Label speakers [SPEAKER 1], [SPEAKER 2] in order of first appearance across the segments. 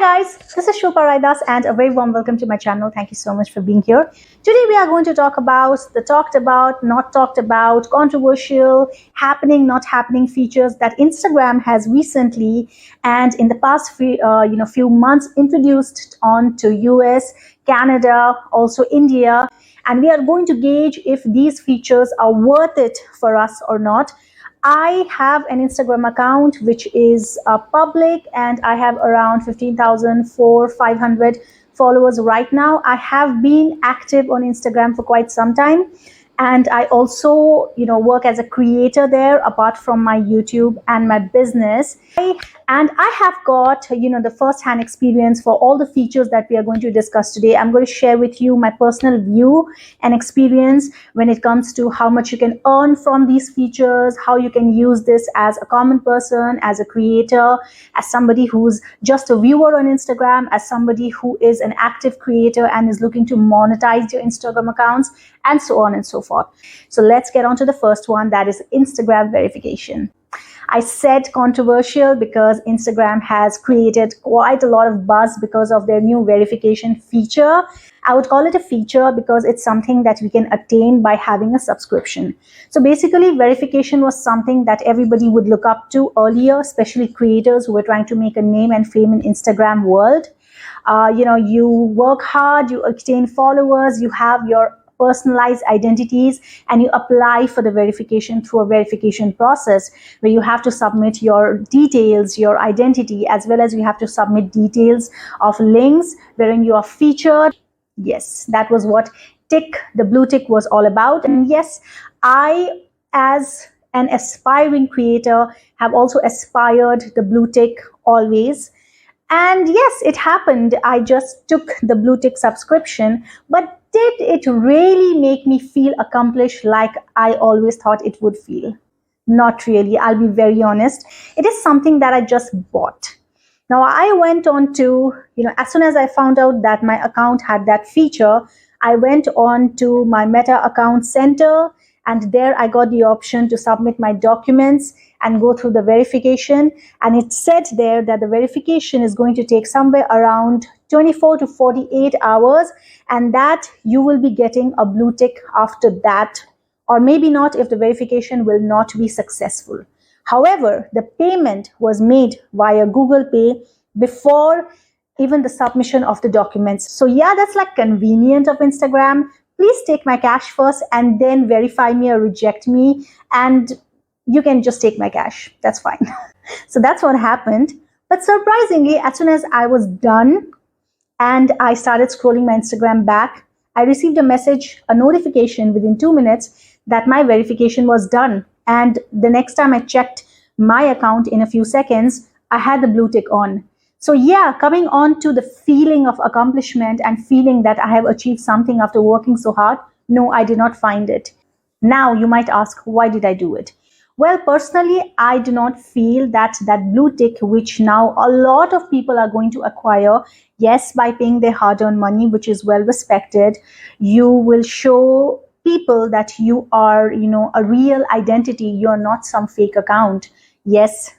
[SPEAKER 1] Hi guys, this is Shilpa Raidas and a very warm welcome to my channel. Thank you so much for being here. Today we are going to talk about the talked about, not talked about, controversial, happening, not happening features that Instagram has recently and in the past few months introduced onto US, Canada, also India, and we are going to gauge if these features are worth it for us or not. I have an Instagram account which is public and I have around 15,500 followers right now. I have been active on Instagram for quite some time and I also work as a creator there apart from my YouTube and my business. And I have got the first hand experience for all the features that we are going to discuss today. I'm going to share with you my personal view and experience when it comes to how much you can earn from these features, how you can use this as a common person, as a creator, as somebody who's just a viewer on Instagram, as somebody who is an active creator and is looking to monetize your Instagram accounts, and so on and so forth. So let's get on to the first one, that is Instagram verification. I said controversial because Instagram has created quite a lot of buzz because of their new verification feature. I would call it a feature because it's something that we can attain by having a subscription. So basically, verification was something that everybody would look up to earlier, especially creators who were trying to make a name and fame in Instagram world. You work hard, you attain followers, you have your personalized identities, and you apply for the verification through a verification process where you have to submit your details, your identity, as well as you have to submit details of links wherein you are featured. Yes, that was what the blue tick was all about. And yes, I, as an aspiring creator, have also aspired the blue tick always. And yes, it happened. I just took the blue tick subscription, but did it really make me feel accomplished like I always thought it would feel? Not really, I'll be very honest. It is something that I just bought. Now I went on to, as soon as I found out that my account had that feature, I went on to my Meta account center, and there I got the option to submit my documents and go through the verification. And it said there that the verification is going to take somewhere around 24 to 48 hours, and that you will be getting a blue tick after that, or maybe not if the verification will not be successful. However, the payment was made via Google Pay before even the submission of the documents. So yeah, that's like convenient of Instagram. Please take my cash first and then verify me or reject me, and you can just take my cash. That's fine. So that's what happened. But surprisingly, as soon as I was done and I started scrolling my Instagram back, I received a message, a notification within 2 minutes that my verification was done. And the next time I checked my account in a few seconds, I had the blue tick on. So yeah, coming on to the feeling of accomplishment and feeling that I have achieved something after working so hard, no, I did not find it. Now you might ask, why did I do it? Well, personally, I do not feel that blue tick, which now a lot of people are going to acquire, yes, by paying their hard-earned money, which is well respected, you will show people that you are, a real identity. You're not some fake account. Yes,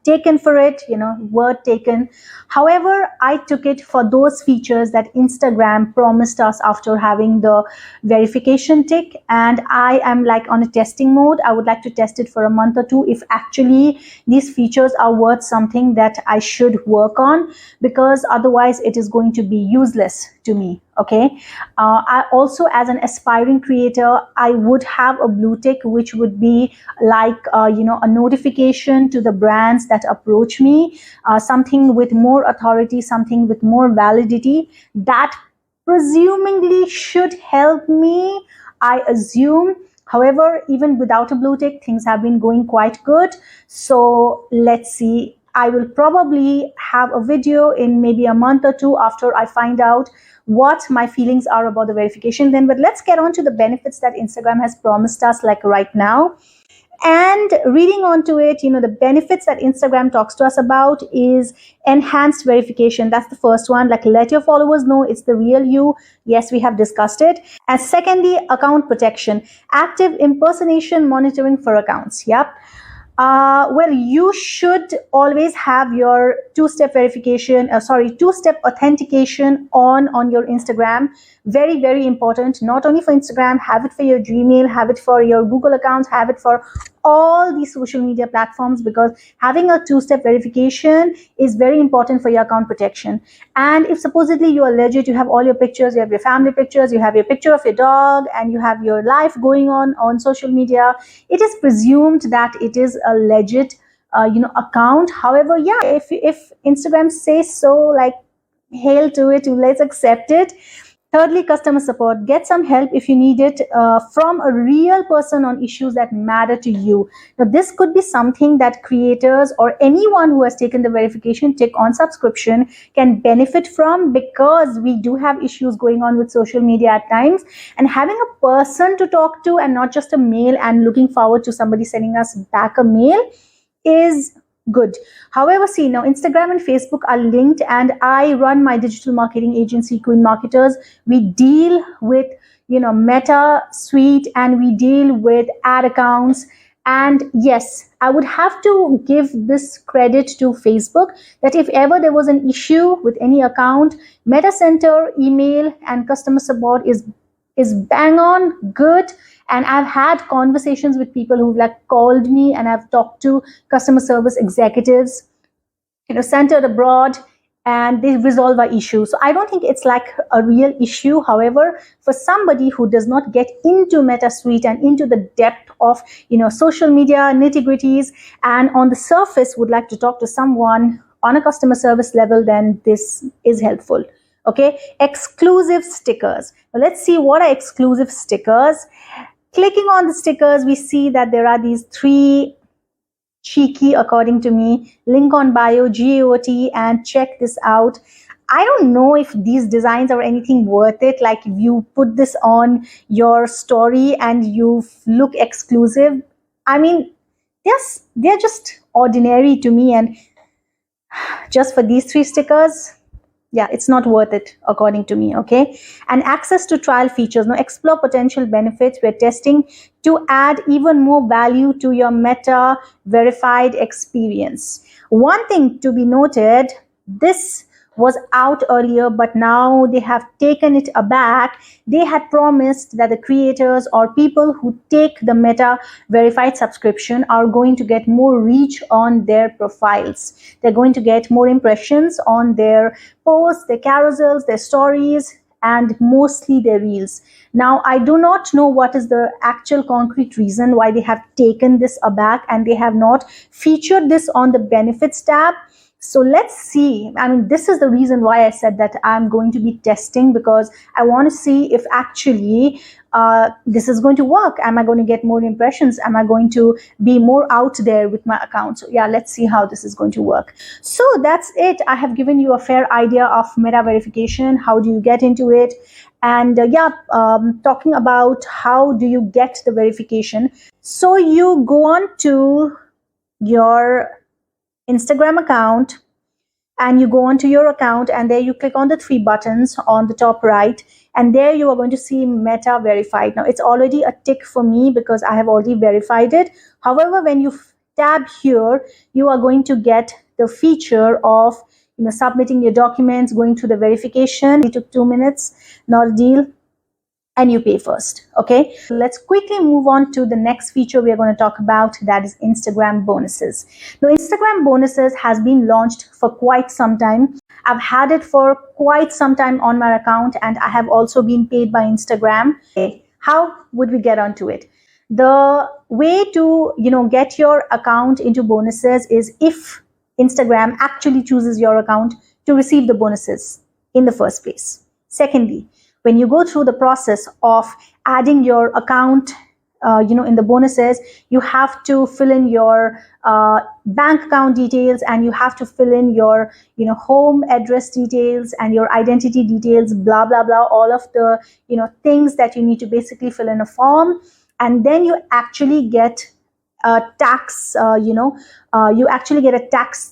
[SPEAKER 1] taken for it, word taken. However, I took it for those features that Instagram promised us after having the verification tick. And I am like on a testing mode. I would like to test it for a month or two if actually these features are worth something that I should work on, because otherwise it is going to be useless to me. Okay. I also, as an aspiring creator, I would have a blue tick, which would be like, a notification to the brands that approach me, something with more authority, something with more validity that presumably should help me, I assume. However, even without a blue tick, things have been going quite good. So let's see. I will probably have a video in maybe a month or two after I find out what my feelings are about the verification then. But let's get on to the benefits that Instagram has promised us like right now. And reading onto it, the benefits that Instagram talks to us about is enhanced verification. That's the first one. Like, let your followers know it's the real you. Yes, we have discussed it. And secondly, account protection, active impersonation monitoring for accounts. Yep. Well, you should always have your two-step verification, two-step authentication on your Instagram. Very, very important. Not only for Instagram, have it for your Gmail, have it for your Google accounts, have it for all these social media platforms, because having a two-step verification is very important for your account protection. And if supposedly you are legit, you have all your pictures, you have your family pictures, you have your picture of your dog, and you have your life going on social media, it is presumed that it is a legit account. However, yeah, if Instagram says so, like, hail to it, let's accept it. Thirdly, customer support. Get some help if you need it from a real person on issues that matter to you. Now, this could be something that creators or anyone who has taken the verification tick on subscription can benefit from, because we do have issues going on with social media at times. And having a person to talk to and not just a mail, and looking forward to somebody sending us back a mail, is good. However, see, now Instagram and Facebook are linked, and I run my digital marketing agency, Queen Marketers. We deal with Meta Suite, and we deal with ad accounts. And yes, I would have to give this credit to Facebook, that if ever there was an issue with any account, Meta Center, email, and customer support is bang on good. And I've had conversations with people who've called me, and I've talked to customer service executives, centered abroad, and they resolve our issue. So I don't think it's like a real issue. However, for somebody who does not get into MetaSuite and into the depth of social media nitty-gritties, and on the surface would like to talk to someone on a customer service level, then this is helpful. Okay, exclusive stickers. Now let's see, what are exclusive stickers. Clicking on the stickers, we see that there are these three cheeky, according to me: link on bio, GOT, and check this out. I don't know if these designs are anything worth it. Like, if you put this on your story and you look exclusive, I mean, they're just ordinary to me. And just for these three stickers, yeah, it's not worth it, according to me. Okay, and access to trial features. Now, explore potential benefits. We're testing to add even more value to your Meta verified experience. One thing to be noted: this was out earlier, but now they have taken it aback. They had promised that the creators or people who take the Meta verified subscription are going to get more reach on their profiles. They're going to get more impressions on their posts, their carousels, their stories, and mostly their reels. Now, I do not know what is the actual concrete reason why they have taken this aback and they have not featured this on the benefits tab. So let's see. I mean, this is the reason why I said that I'm going to be testing, because I want to see if actually this is going to work. Am I going to get more impressions? Am I going to be more out there with my account? So yeah, let's see how this is going to work. So that's it. I have given you a fair idea of Meta verification. How do you get into it? And talking about how do you get the verification. So you go on to your Instagram account, and you go onto your account, and there you click on the three buttons on the top right, and there you are going to see Meta verified. Now, it's already a tick for me because I have already verified it. However, when you tab here, you are going to get the feature of submitting your documents, going through the verification. It took 2 minutes, not a deal. And you pay first. Okay, let's quickly move on to the next feature we are going to talk about, that is Instagram bonuses. Now, Instagram bonuses has been launched for quite some time. I've had it for quite some time on my account, and I have also been paid by Instagram. Okay, how would we get onto it? The way to get your account into bonuses is if Instagram actually chooses your account to receive the bonuses in the first place. Secondly, when you go through the process of adding your account, in the bonuses, you have to fill in your bank account details, and you have to fill in your, home address details and your identity details, blah, blah, blah, all of the, things that you need to basically fill in a form. And then you actually get a tax, you actually get a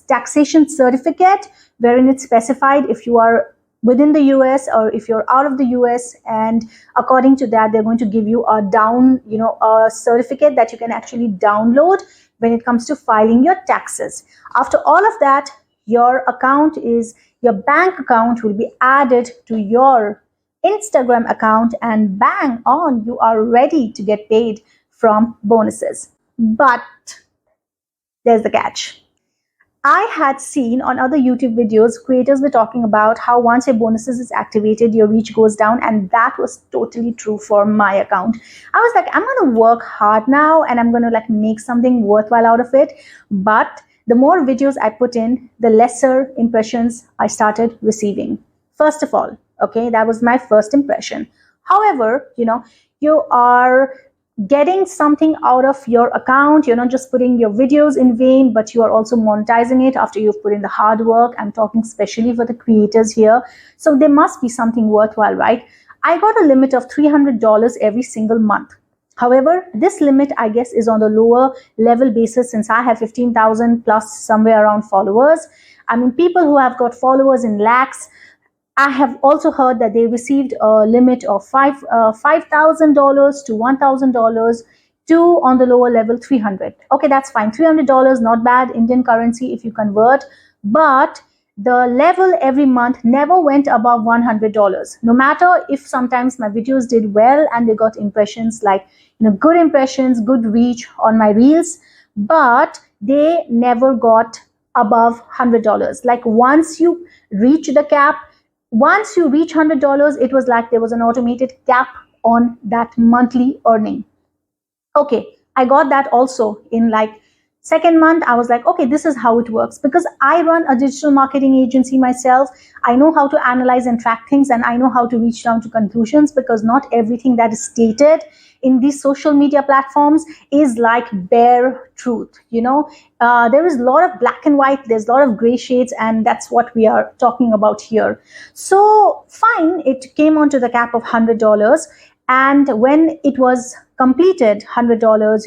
[SPEAKER 1] taxation certificate wherein it's specified if you are within the US or if you're out of the US, and according to that, they're going to give you a a certificate that you can actually download when it comes to filing your taxes. After all of that, your bank account will be added to your Instagram account, and bang on, you are ready to get paid from bonuses. But there's the catch. I had seen on other YouTube videos, creators were talking about how once your bonuses is activated, your reach goes down, and that was totally true for my account. I was like, I'm going to work hard now and I'm going to like make something worthwhile out of it. But the more videos I put in, the lesser impressions I started receiving. First of all, okay, that was my first impression. However, you are getting something out of your account. You're not just putting your videos in vain, but you are also monetizing it after you've put in the hard work. I'm talking especially for the creators here. So there must be something worthwhile, right? I got a limit of $300 every single month. However, this limit, I guess, is on the lower level basis since I have 15,000 plus somewhere around followers. I mean, people who have got followers in lakhs, I have also heard that they received a limit of $5,000 to $1,000 to, on the lower level, $300. Okay, that's fine. $300, not bad Indian currency if you convert. But the level every month never went above $100. No matter if sometimes my videos did well and they got impressions like, good impressions, good reach on my reels, but they never got above $100. Like once you reach the cap, once you reach $100, it was like there was an automated cap on that monthly earning. Okay, I got that also in like second month. I was like, okay, this is how it works, because I run a digital marketing agency myself. I know how to analyze and track things, and I know how to reach down to conclusions, because not everything that is stated in these social media platforms is like bare truth. There is a lot of black and white, there's a lot of gray shades, and that's what we are talking about here. So fine, it came onto the cap of $100, and when it was completed $100,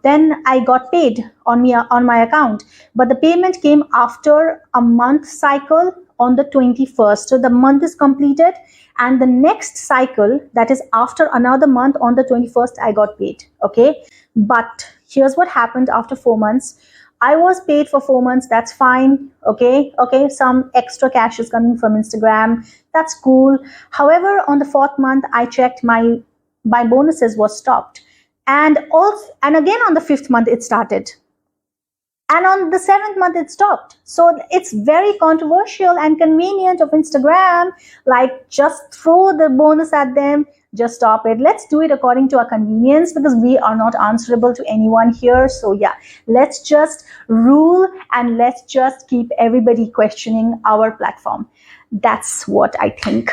[SPEAKER 1] then I got paid on my account. But the payment came after a month cycle on the 21st. So the month is completed, and the next cycle, that is after another month, on the 21st, I got paid. Okay, but here's what happened after 4 months. I was paid for 4 months. That's fine. Okay, some extra cash is coming from Instagram. That's cool. However, on the 4th month, I checked my bonuses was stopped, and again on the 5th month it started, and on the 7th month it stopped. So it's very controversial and convenient of Instagram, like just throw the bonus at them, just stop it. Let's do it according to our convenience, because we are not answerable to anyone here. So yeah, let's just rule and let's just keep everybody questioning our platform. That's what I think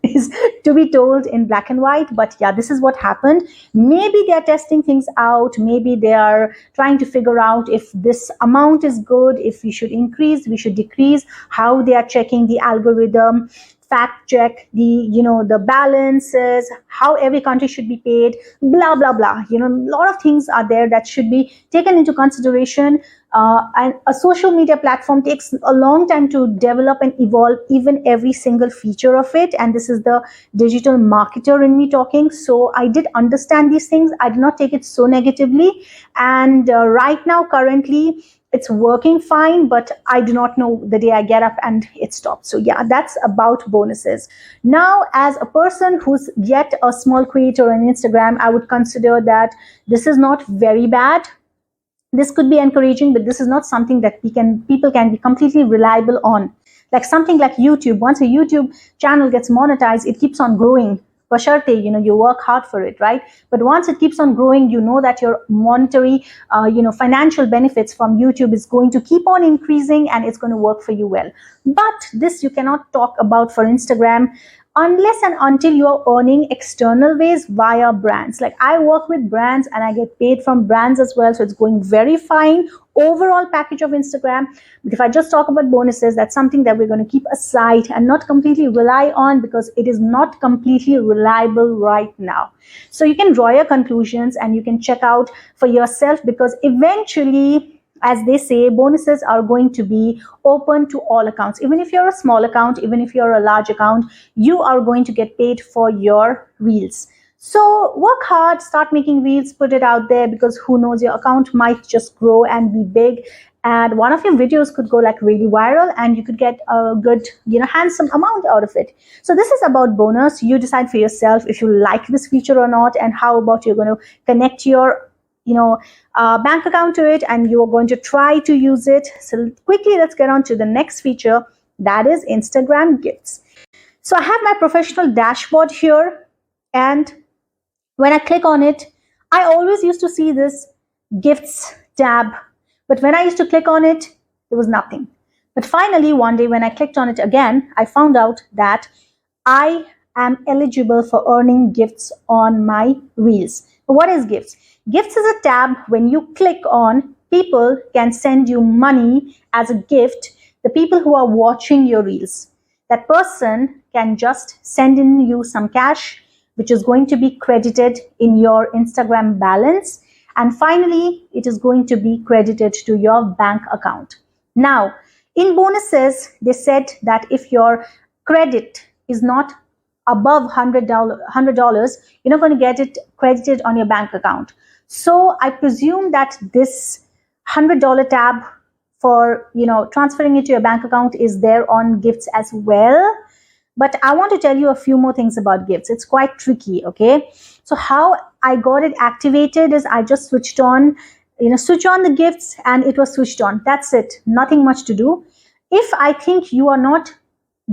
[SPEAKER 1] is to be told in black and white. But yeah, this is what happened. Maybe they're testing things out. Maybe they are trying to figure out if this amount is good, if we should increase, we should decrease, how they are checking the algorithm, fact check the balances, how every country should be paid, blah blah blah. A lot of things are there that should be taken into consideration. And a social media platform takes a long time to develop and evolve even every single feature of it, and this is the digital marketer in me talking. So I did understand these things. I did not take it so negatively, and right now currently it's working fine, but I do not know the day I get up and it stops. So yeah, that's about bonuses. Now, as a person who's yet a small creator on Instagram, I would consider that this is not very bad. This could be encouraging, but this is not something that people can be completely reliable on. Like something like YouTube, once a YouTube channel gets monetized, it keeps on growing. Basharte, you work hard for it, right? But once it keeps on growing, that your monetary, financial benefits from YouTube is going to keep on increasing, and it's going to work for you well. But this you cannot talk about for Instagram unless and until you're earning external ways via brands. Like I work with brands and I get paid from brands as well. So it's going very fine. Overall package of Instagram. But if I just talk about bonuses, that's something that we're going to keep aside and not completely rely on, because it is not completely reliable right now. So you can draw your conclusions and you can check out for yourself, because eventually, as they say, bonuses are going to be open to all accounts. Even if you're a small account, even if you're a large account, you are going to get paid for your reels. So work hard, start making reels, put it out there, because who knows, your account might just grow and be big, and one of your videos could go like really viral and you could get a good, handsome amount out of it. So this is about bonus. You decide for yourself if you like this feature or not, and how about you're going to connect your bank account to it, and you're going to try to use it. So quickly, let's get on to the next feature, that is Instagram gifts. So I have my professional dashboard here, and when I click on it, I always used to see this gifts tab, but when I used to click on it, there was nothing. But finally, one day when I clicked on it again, I found out that I am eligible for earning gifts on my reels. What is gifts? Gifts is a tab when you click on, people can send you money as a gift. The people who are watching your reels, that person can just send in you some cash, which is going to be credited in your Instagram balance. And finally, it is going to be credited to your bank account. Now, in bonuses, they said that if your credit is not above $100, you're not going to get it credited on your bank account. So I presume that this $100 tab for transferring it to your bank account is there on gifts as well. But I want to tell you a few more things about gifts. It's quite tricky, okay? So how I got it activated is I just switch on the gifts, and it was switched on. That's it. Nothing much to do. If I think you are not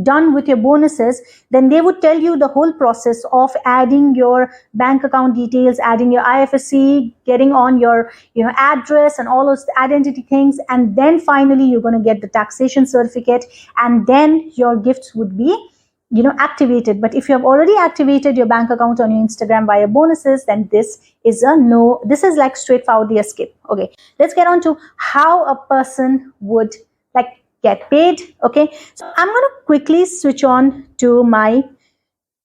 [SPEAKER 1] done with your bonuses, then they would tell you the whole process of adding your bank account details, adding your IFSC, getting on your address and all those identity things, and then finally you're going to get the taxation certificate, and then your gifts would be activated. But if you have already activated your bank account on your Instagram via bonuses, then this is a no. This is like straightforwardly a skip. Okay, let's get on to how a person would get paid. Okay, so I'm going to quickly switch on to my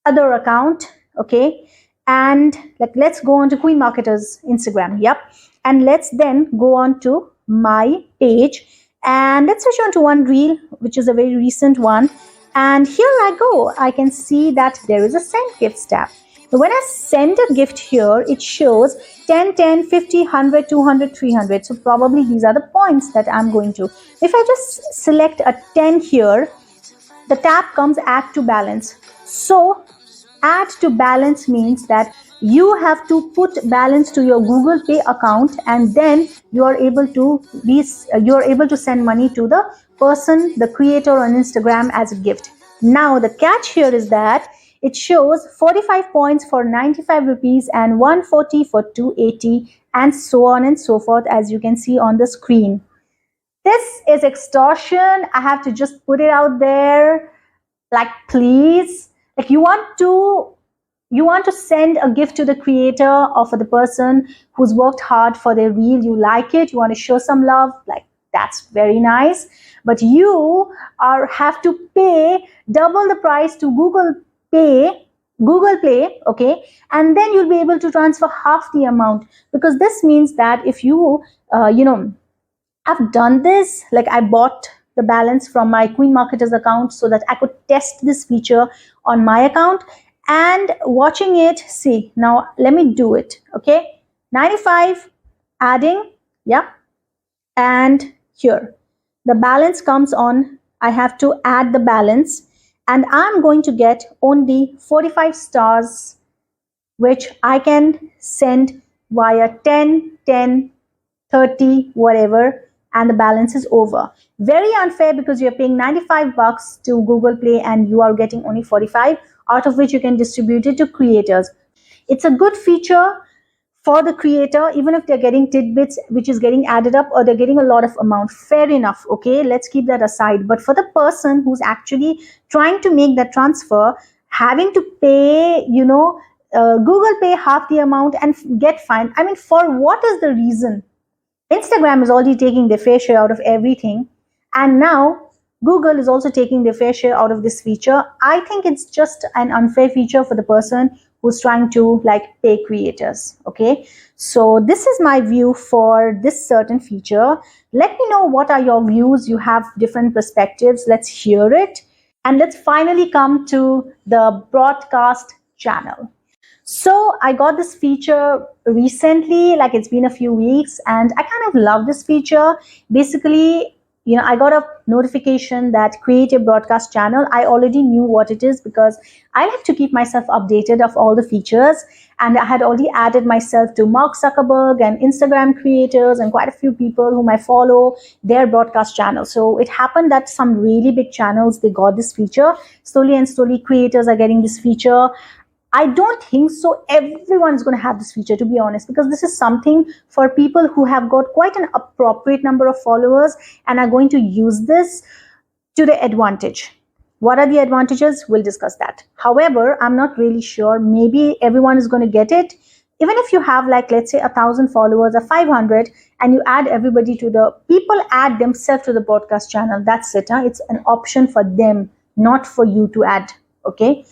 [SPEAKER 1] other account. Okay, and let's go on to Queen Marketer's Instagram. Yep, and let's then go on to my page, and let's switch on to one reel, which is a very recent one. And here I go. I can see that there is a send gifts tab. So when I send a gift here, it shows 10, 10, 50, 100, 200, 300. So probably these are the points that I'm going to. If I just select a 10 here, the tab comes add to balance. So add to balance means that you have to put balance to your Google Pay account, and then you are able to send money to the person, the creator on Instagram as a gift. Now the catch here is that it shows 45 points for 95 rupees and 140 for 280, and so on and so forth, as you can see on the screen. This is extortion. I have to just put it out there. Please, you want to send a gift to the creator or for the person who's worked hard for their reel. You like it, you want to show some love, that's very nice. But you have to pay double the price to Google Play, okay? And then you'll be able to transfer half the amount, because this means that if you, I've done this, I bought the balance from my Queen Marketer's account so that I could test this feature on my account, and watching it, see, now let me do it, okay? 95, adding, yeah, and here, the balance comes on, I have to add the balance, and I'm going to get only 45 stars, which I can send via 10, 10, 30, whatever, and the balance is over. Very unfair, because you're paying 95 bucks to Google Play and you are getting only 45, out of which you can distribute it to creators. It's a good feature for the creator, even if they're getting tidbits, which is getting added up, or they're getting a lot of amount. Fair enough, okay? Let's keep that aside. But for the person who's actually trying to make that transfer, having to pay, Google Pay half the amount and get fined. I mean, for what is the reason? Instagram is already taking their fair share out of everything, and now Google is also taking their fair share out of this feature. I think it's just an unfair feature for the person who's trying to pay creators. Okay, so this is my view for this certain feature. Let me know what are your views. You have different perspectives. Let's hear it. And let's finally come to the broadcast channel. So I got this feature recently, like it's been a few weeks, and I kind of love this feature. Basically, I got a notification that create a broadcast channel. I already knew what it is because I like to keep myself updated of all the features. And I had already added myself to Mark Zuckerberg and Instagram creators and quite a few people whom I follow their broadcast channel. So it happened that some really big channels, they got this feature. Slowly and slowly, creators are getting this feature. I don't think so everyone is going to have this feature, to be honest, because this is something for people who have got quite an appropriate number of followers and are going to use this to their advantage. What are the advantages? We'll discuss that. However, I'm not really sure. Maybe everyone is going to get it. Even if you have, like, let's say 1,000 followers or 500, and you add everybody to the, people add themselves to the broadcast channel. That's it. Huh? It's an option for them, not for you to add. Okay.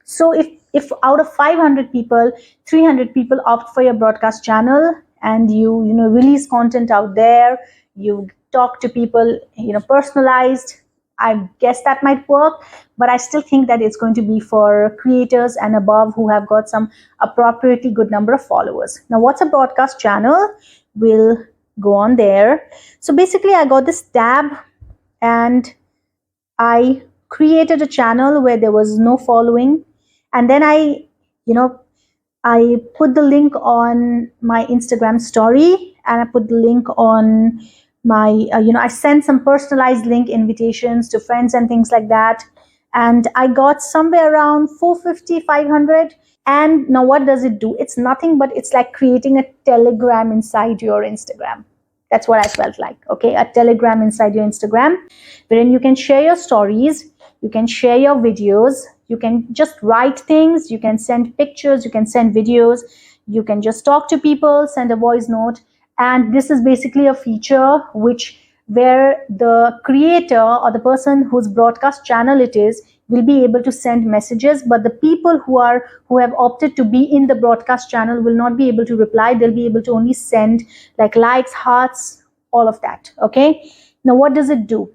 [SPEAKER 1] So if out of 500 people, 300 people opt for your broadcast channel, and you release content out there, you talk to people, personalized, I guess that might work. But I still think that it's going to be for creators and above who have got some appropriately good number of followers. Now, what's a broadcast channel? We'll go on there. So basically, I got this tab and I created a channel where there was no following. And then I put the link on my Instagram story, and I put the link on my, I sent some personalized link invitations to friends and things like that. And I got somewhere around 450, 500. And now what does it do? It's nothing but it's like creating a Telegram inside your Instagram. That's what I felt like. Okay, a Telegram inside your Instagram, wherein you can share your stories, you can share your videos, you can just write things, you can send pictures, you can send videos, you can just talk to people, send a voice note. And this is basically a feature where the creator or the person whose broadcast channel it is will be able to send messages, but the people who have opted to be in the broadcast channel will not be able to reply. They'll be able to only send like likes, hearts, all of that. Okay. Now, what does it do?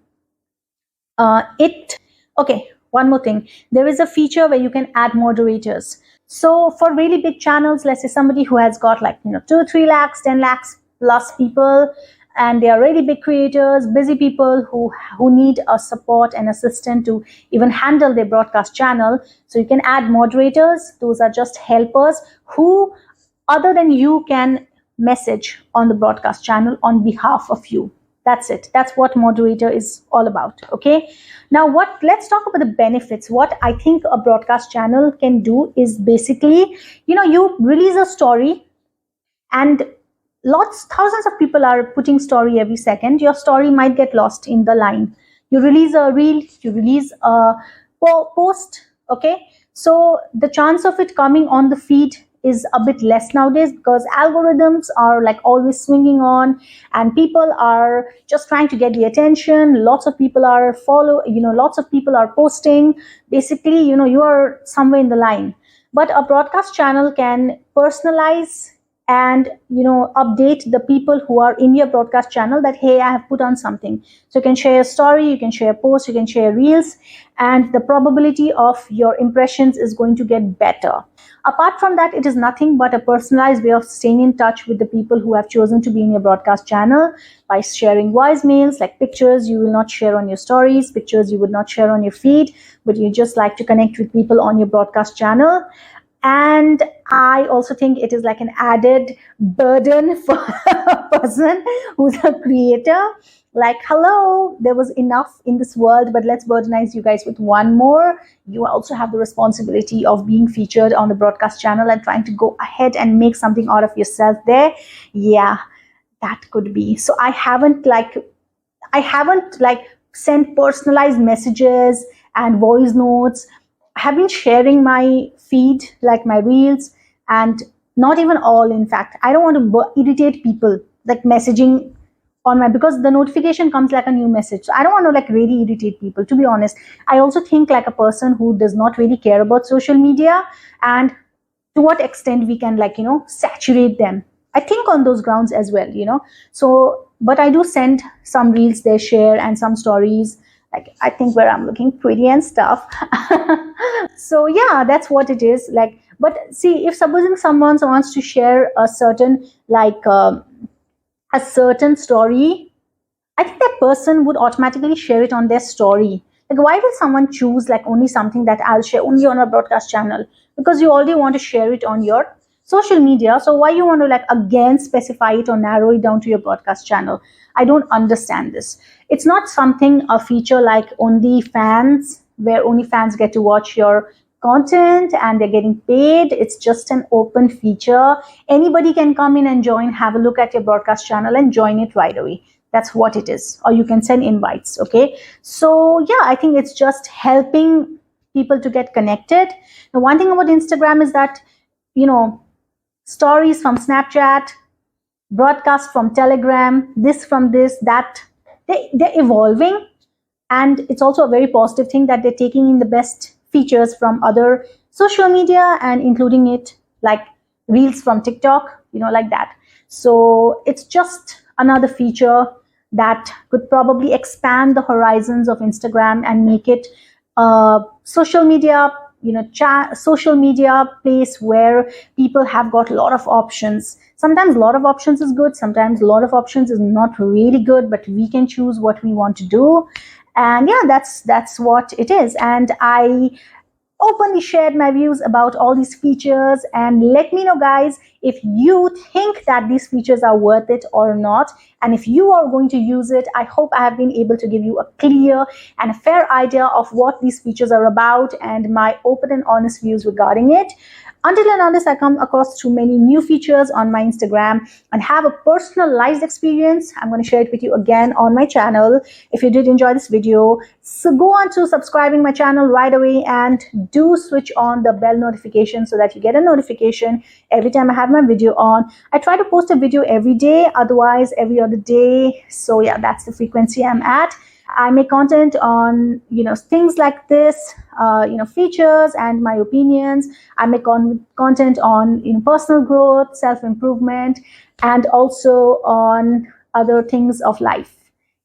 [SPEAKER 1] Okay, one more thing. There is a feature where you can add moderators. So for really big channels, let's say somebody who has got like 2, 3 lakhs, 10 lakhs plus people, and they are really big creators, busy people who need a support and assistant to even handle their broadcast channel. So you can add moderators. Those are just helpers who, other than you, can message on the broadcast channel on behalf of you. That's it. That's what moderator is all about. Okay. Now, let's talk about the benefits. What I think a broadcast channel can do is basically, you release a story, and thousands of people are putting story every second. Your story might get lost in the line. You release a reel, you release a post. Okay. So the chance of it coming on the feed is a bit less nowadays, because algorithms are like always swinging on, and people are just trying to get the attention. Lots of people are lots of people are posting. Basically, you are somewhere in the line. But a broadcast channel can personalize and update the people who are in your broadcast channel that, hey, I have put on something. So you can share a story, you can share a post, you can share reels, and the probability of your impressions is going to get better. Apart from that, it is nothing but a personalized way of staying in touch with the people who have chosen to be in your broadcast channel by sharing voicemails, like pictures you will not share on your stories, pictures you would not share on your feed, but you just like to connect with people on your broadcast channel. And I also think it is like an added burden for a person who's a creator. Like, hello, there was enough in this world, but let's burdenize you guys with one more. You also have the responsibility of being featured on the broadcast channel and trying to go ahead and make something out of yourself there. Yeah, that could be. So I haven't sent personalized messages and voice notes. I have been sharing my feed, like my reels, and not even all. In fact, I don't want to irritate people, like messaging on because the notification comes like a new message. So I don't want to like really irritate people, to be honest. I also think like a person who does not really care about social media, and to what extent we can saturate them. I think on those grounds as well, So, but I do send some reels they share and some stories, like I think where I'm looking pretty and stuff. So yeah, that's what it is like. But see, if supposing someone wants to share a certain like a certain story, I think that person would automatically share it on their story. Like, why will someone choose like only something that I'll share only on a broadcast channel? Because you already want to share it on your social media. So why you want to like again specify it or narrow it down to your broadcast channel? I don't understand this. It's not something a feature like only fans, where only fans get to watch your content and they're getting paid. It's just an open feature. Anybody can come in and join, have a look at your broadcast channel and join it right away. That's what it is. Or you can send invites. Okay. So yeah, I think it's just helping people to get connected. The one thing about Instagram is that, you know, stories from Snapchat, broadcast from Telegram, this from this, that, they're evolving. And it's also a very positive thing that they're taking in the best features from other social media and including it like reels from TikTok, like that. So it's just another feature that could probably expand the horizons of Instagram and make it social media, social media place where people have got a lot of options. Sometimes a lot of options is good, sometimes a lot of options is not really good, but we can choose what we want to do. And yeah, that's what it is. And I openly shared my views about all these features, and let me know guys if you think that these features are worth it or not, and if you are going to use it. I hope I have been able to give you a clear and a fair idea of what these features are about and my open and honest views regarding it. Until and unless I come across too many new features on my Instagram and have a personalized experience, I'm going to share it with you again on my channel. If you did enjoy this video, so go on to subscribing my channel right away and do switch on the bell notification so that you get a notification every time I have my video on. I try to post a video every day, otherwise every other day. So yeah, that's the frequency I'm at. I make content on, things like this, features and my opinions. I make content on, personal growth, self-improvement, and also on other things of life.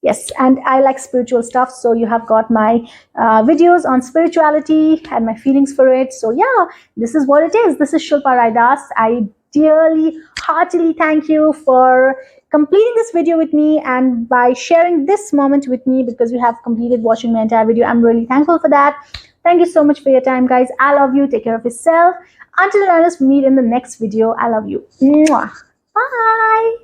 [SPEAKER 1] Yes, and I like spiritual stuff. So you have got my videos on spirituality and my feelings for it. So yeah, this is what it is. This is Shilpa Raidas. I dearly, heartily thank you for completing this video with me and by sharing this moment with me, because you have completed watching my entire video. I'm really thankful for that. Thank you so much for your time, guys. I love you. Take care of yourself. Until we meet in the next video, I love you. Mwah. Bye.